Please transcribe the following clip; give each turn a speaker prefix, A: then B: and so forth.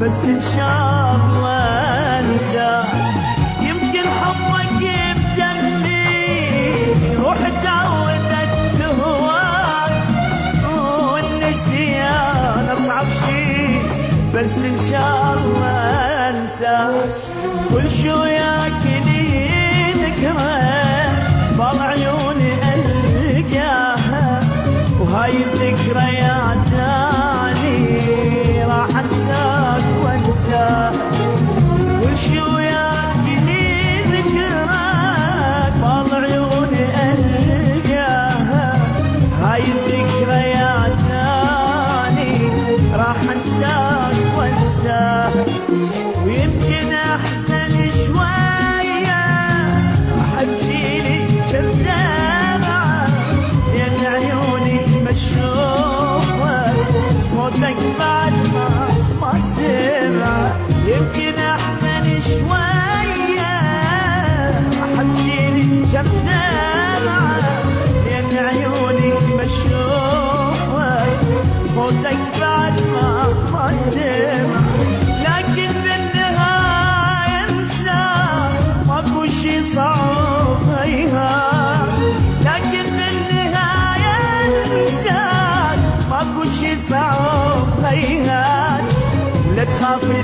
A: بس إن شاء الله أنسى. يمكن حبك بدمي روح تعودت هواك، والنسيان أصعب شي بس إن شاء الله أنسى. كل شو ياكلي ذكرى بعض عيوني ألقاها، وهاي الذكريات تاني راح أنساك وأنساها. كل شو ياكلي ذكرى بعض عيوني ألقاها، هاي الذكريات تاني راح أنساك وأنساها. ويمكن أحزن شوية راح تجيلي شذابة لأن عيوني مشروبة صوتك بعد ما سمع. يمكن أحزن شوية راح تجيلي شذابة لأن عيوني مشروبة صوتك بعد ما سمع. لكن بالنهاية انسى ماكو شي صعب هيها، لكن بالنهاية انسى ماكو شي صعب هيها. ولا تخافي